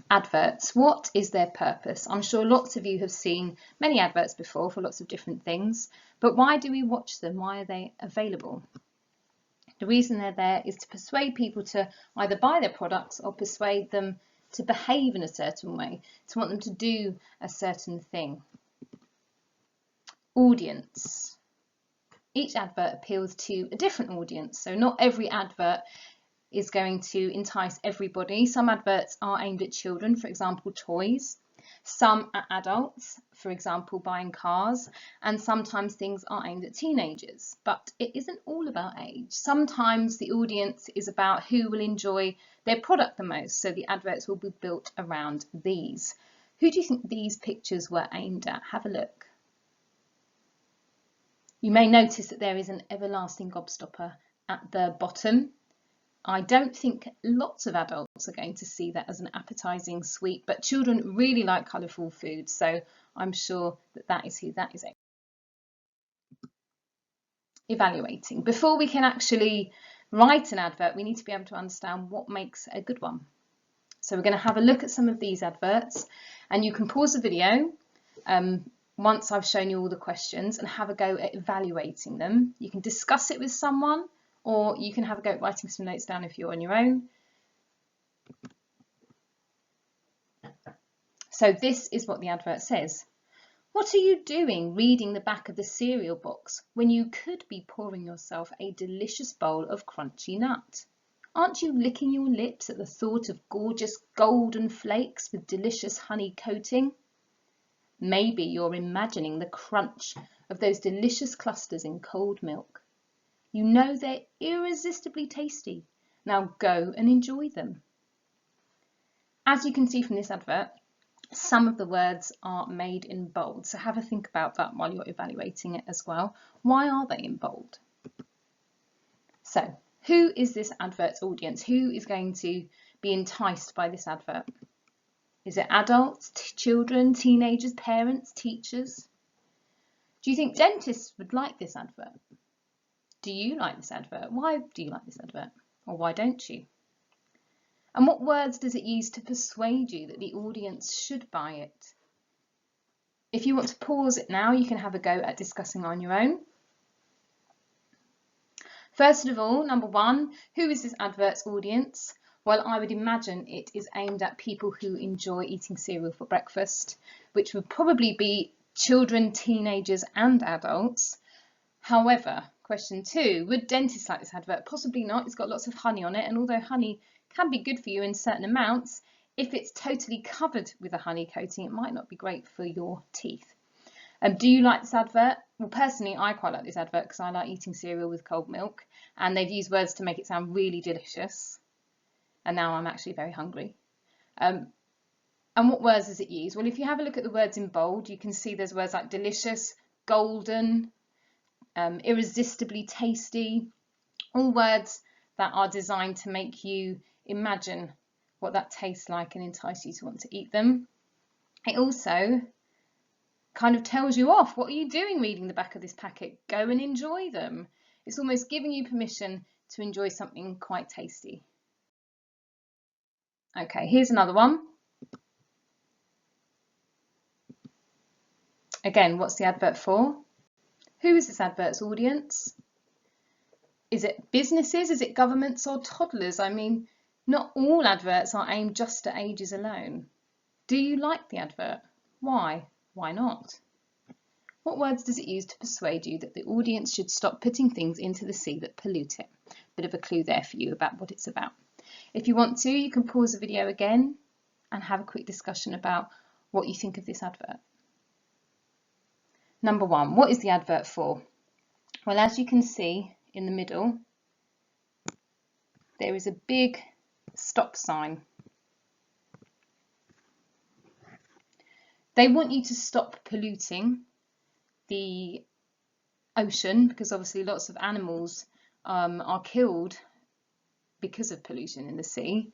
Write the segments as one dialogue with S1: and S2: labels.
S1: Adverts. What is their purpose? I'm sure lots of you have seen many adverts before for lots of different things, but why do we watch them? Why are they available? The reason they're there is to persuade people to either buy their products or persuade them to behave in a certain way, to want them to do a certain thing. Audience. Each advert appeals to a different audience, so not every advert is going to entice everybody. Some adverts are aimed at children, for example, toys. Some at adults, for example, buying cars, and sometimes things are aimed at teenagers. But it isn't all about age. Sometimes the audience is about who will enjoy their product the most, so the adverts will be built around these. Who do you think these pictures were aimed at? Have a look. You may notice that there is an everlasting gobstopper at the bottom. I don't think lots of adults are going to see that as an appetizing sweet, but children really like colourful food, so I'm sure that that is who that is. Evaluating. Before we can actually write an advert, we need to be able to understand what makes a good one. So we're going to have a look at some of these adverts, and you can pause the video once I've shown you all the questions and have a go at evaluating them. You can discuss it with someone, or you can have a go at writing some notes down if you're on your own. So this is what the advert says. What are you doing reading the back of the cereal box when you could be pouring yourself a delicious bowl of crunchy nut? Aren't you licking your lips at the thought of gorgeous golden flakes with delicious honey coating? Maybe you're imagining the crunch of those delicious clusters in cold milk. You know they're irresistibly tasty. Now go and enjoy them. As you can see from this advert, some of the words are made in bold, so have a think about that while you're evaluating it as well. Why are they in bold? So, who is this advert's audience? Who is going to be enticed by this advert? Is it adults, children, teenagers, parents, teachers? Do you think dentists would like this advert? Do you like this advert? Why do you like this advert? Or why don't you? And what words does it use to persuade you that the audience should buy it? If you want to pause it now, you can have a go at discussing on your own. First of all, number one, who is this advert's audience? Well, I would imagine it is aimed at people who enjoy eating cereal for breakfast, which would probably be children, teenagers and adults. However, question two, would dentists like this advert? Possibly not. It's got lots of honey on it, and although honey can be good for you in certain amounts, if it's totally covered with a honey coating, it might not be great for your teeth. Do you like this advert? Well, personally, I quite like this advert because I like eating cereal with cold milk, and they've used words to make it sound really delicious. And now I'm actually very hungry. And what words does it use? Well, if you have a look at the words in bold, you can see there's words like delicious, golden, irresistibly tasty, all words that are designed to make you imagine what that tastes like and entice you to want to eat them. It also kind of tells you off. What are you doing reading the back of this packet? Go and enjoy them. It's almost giving you permission to enjoy something quite tasty. Okay, here's another one. Again, what's the advert for? Who is this advert's audience? Is it businesses? Is it governments or toddlers? I mean, not all adverts are aimed just at ages alone. Do you like the advert? Why? Why not? What words does it use to persuade you that the audience should stop putting things into the sea that pollute it? Bit of a clue there for you about what it's about. If you want to, you can pause the video again and have a quick discussion about what you think of this advert. Number one, what is the advert for? Well, as you can see in the middle, there is a big stop sign. They want you to stop polluting the ocean because obviously lots of animals are killed because of pollution in the sea.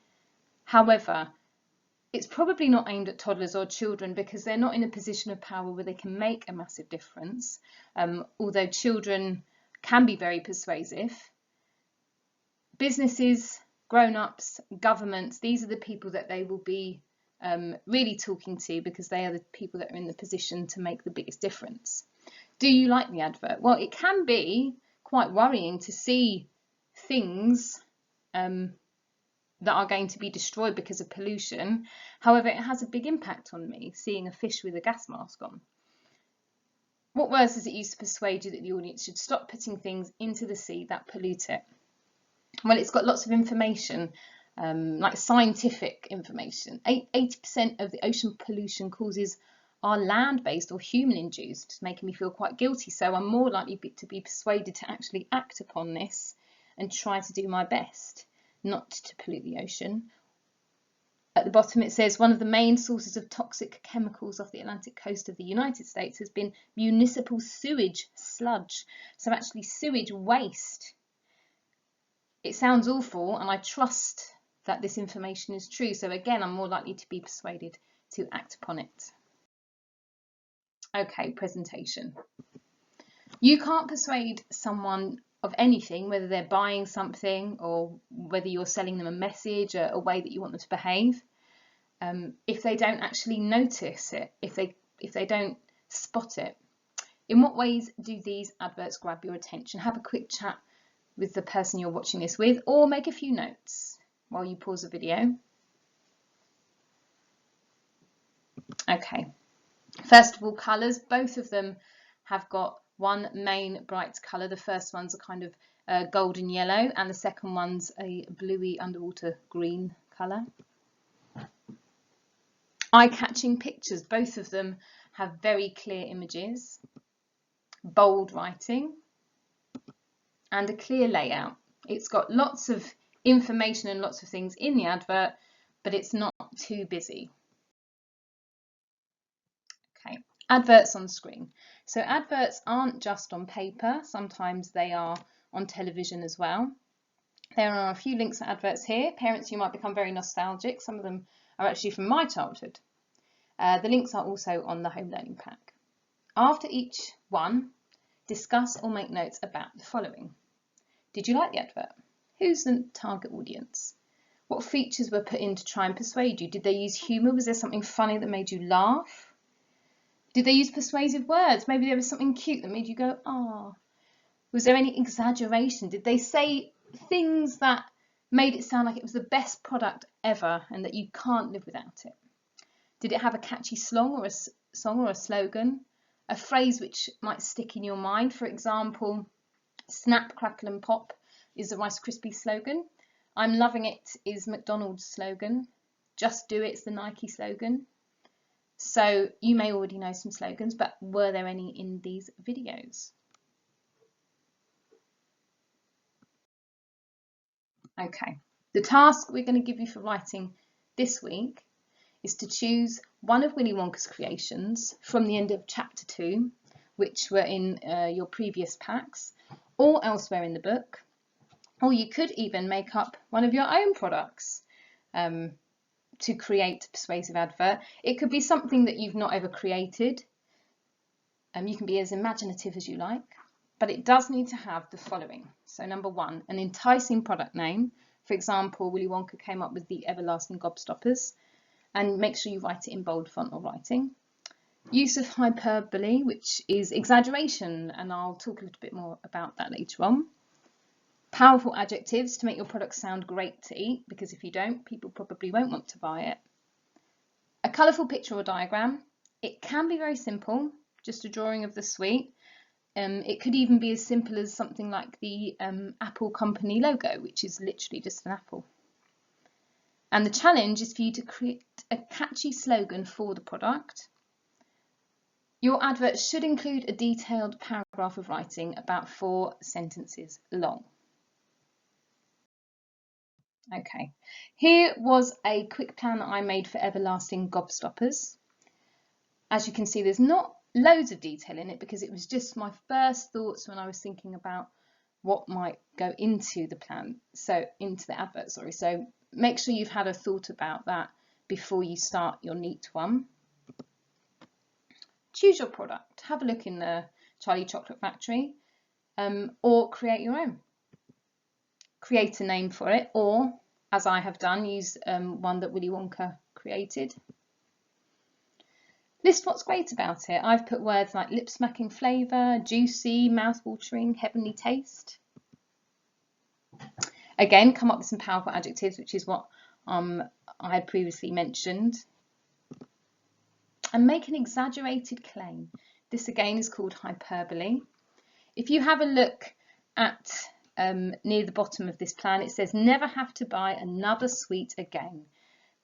S1: However, it's probably not aimed at toddlers or children because they're not in a position of power where they can make a massive difference, although children can be very persuasive. Businesses, grown-ups, governments, these are the people that they will be really talking to, because they are the people that are in the position to make the biggest difference. Do you like the advert? Well, it can be quite worrying to see things that are going to be destroyed because of pollution. However, it has a big impact on me, seeing a fish with a gas mask on. What words does it use to persuade you that the audience should stop putting things into the sea that pollute it? Well, it's got lots of information, like scientific information. 80% of the ocean pollution causes are land-based or human-induced, making me feel quite guilty. So I'm more likely to be persuaded to actually act upon this and try to do my best not to pollute the ocean. At the bottom it says one of the main sources of toxic chemicals off the Atlantic coast of the United States has been municipal sewage sludge. So actually sewage waste. It sounds awful, and I trust that this information is true. So again, I'm more likely to be persuaded to act upon it. Okay, presentation. You can't persuade someone of anything, whether they're buying something or whether you're selling them a message, a way that you want them to behave, if they don't actually notice it, if they don't spot it. In what ways do these adverts grab your attention? Have a quick chat with the person you're watching this with, or make a few notes while you pause the video. Okay, first of all, colours. Both of them have got one main bright colour. The first one's a kind of golden yellow, and the second one's a bluey underwater green colour. Eye-catching pictures. Both of them have very clear images, bold writing, and a clear layout. It's got lots of information and lots of things in the advert, but it's not too busy. Okay, adverts on screen. So adverts aren't just on paper, sometimes they are on television as well. There are a few links to adverts here. Parents, you might become very nostalgic. Some of them are actually from my childhood. The links are also on the home learning pack. After each one, discuss or make notes about the following. Did you like the advert? Who's the target audience? What features were put in to try and persuade you? Did they use humour? Was there something funny that made you laugh? Did they use persuasive words? Maybe there was something cute that made you go, ah. Was there any exaggeration? Did they say things that made it sound like it was the best product ever and that you can't live without it? Did it have a catchy song or a slogan? A phrase which might stick in your mind? For example, snap, crackle and pop is the Rice Krispies slogan. I'm loving it is McDonald's slogan. Just do it's the Nike slogan. So you may already know some slogans, but were there any in these videos? Okay, the task we're going to give you for writing this week is to choose one of Willy Wonka's creations from the end of chapter 2, which were in your previous packs, or elsewhere in the book. Or you could even make up one of your own products to create a persuasive advert. It could be something that you've not ever created. You can be as imaginative as you like, but it does need to have the following. So number 1, an enticing product name. For example, Willy Wonka came up with the everlasting gobstoppers, and make sure you write it in bold font or writing. Use of hyperbole, which is exaggeration, and I'll talk a little bit more about that later on. Powerful adjectives to make your product sound great to eat, because if you don't, people probably won't want to buy it. A colourful picture or diagram. It can be very simple, just a drawing of the sweet. It could even be as simple as something like the Apple company logo, which is literally just an apple. And the challenge is for you to create a catchy slogan for the product. Your advert should include a detailed paragraph of writing about 4 sentences long. Okay, here was a quick plan that I made for everlasting gobstoppers. As you can see, there's not loads of detail in it because it was just my first thoughts when I was thinking about what might go into the plan, into the advert, sorry. So make sure you've had a thought about that before you start your neat one. Choose your product. Have a look in the Charlie Chocolate Factory, or create your own. Create a name for it, or, as I have done, use one that Willy Wonka created. List what's great about it. I've put words like lip-smacking flavour, juicy, mouth-watering, heavenly taste. Again, come up with some powerful adjectives, which is what I had previously mentioned. And make an exaggerated claim. This again is called hyperbole. If you have a look at near the bottom of this plan, it says never have to buy another sweet again.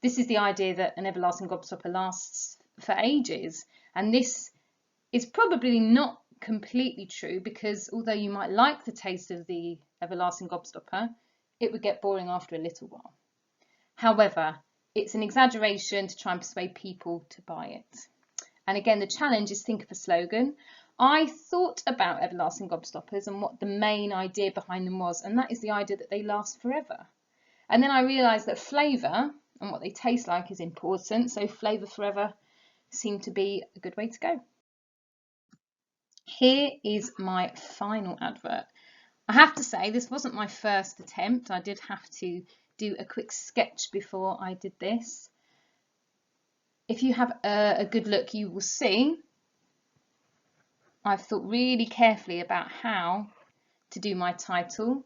S1: This is the idea that an everlasting gobstopper lasts for ages, and this is probably not completely true, because although you might like the taste of the everlasting gobstopper, it would get boring after a little while. However, it's an exaggeration to try and persuade people to buy it. And again, the challenge is think of a slogan. I thought about everlasting gobstoppers and what the main idea behind them was, and that is the idea that they last forever. And then I realised that flavour and what they taste like is important, so flavour forever seemed to be a good way to go. Here is my final advert. I have to say this wasn't my first attempt. I did have to do a quick sketch before I did this. If you have a good look, you will see I've thought really carefully about how to do my title,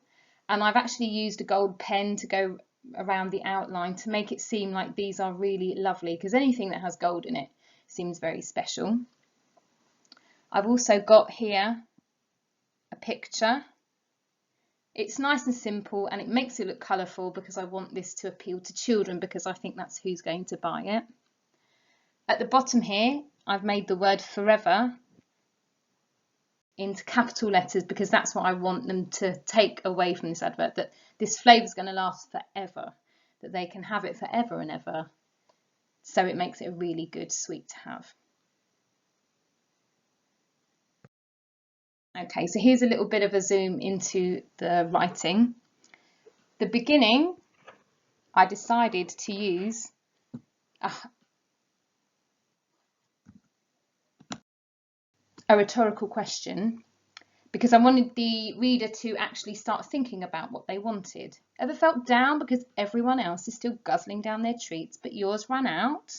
S1: and I've actually used a gold pen to go around the outline to make it seem like these are really lovely, because anything that has gold in it seems very special. I've also got here a picture. It's nice and simple, and it makes it look colourful because I want this to appeal to children, because I think that's who's going to buy it. At the bottom here, I've made the word forever into capital letters, because that's what I want them to take away from this advert, that this flavour is going to last forever, that they can have it forever and ever. So it makes it a really good sweet to have. Okay, so here's a little bit of a zoom into the writing. The beginning, I decided to use a rhetorical question, because I wanted the reader to actually start thinking about what they wanted. Ever felt down because everyone else is still guzzling down their treats, but yours ran out?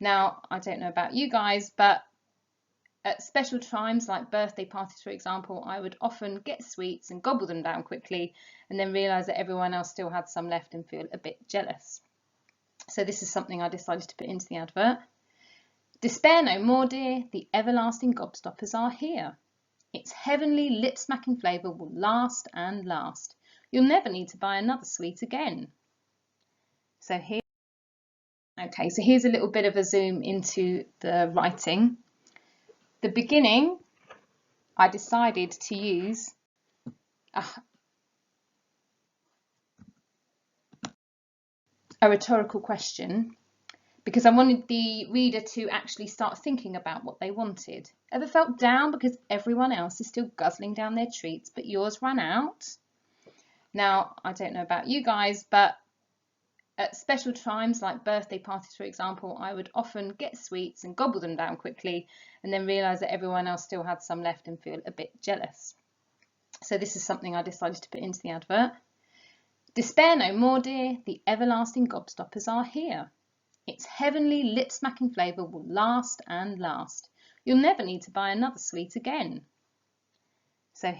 S1: Now, I don't know about you guys, but at special times like birthday parties, for example, I would often get sweets and gobble them down quickly, and then realise that everyone else still had some left and feel a bit jealous. So this is something I decided to put into the advert. Despair no more, dear, the everlasting gobstoppers are here. Its heavenly lip-smacking flavour will last and last. You'll never need to buy another sweet again. So here's a little bit of a zoom into the writing. The beginning, I decided to use a rhetorical question, because I wanted the reader to actually start thinking about what they wanted. Ever felt down because everyone else is still guzzling down their treats, but yours ran out? Now, I don't know about you guys, but at special times like birthday parties, for example, I would often get sweets and gobble them down quickly, and then realise that everyone else still had some left and feel a bit jealous. So this is something I decided to put into the advert. Despair no more, dear, the everlasting gobstoppers are here. Its heavenly lip-smacking flavour will last and last. You'll never need to buy another sweet again. So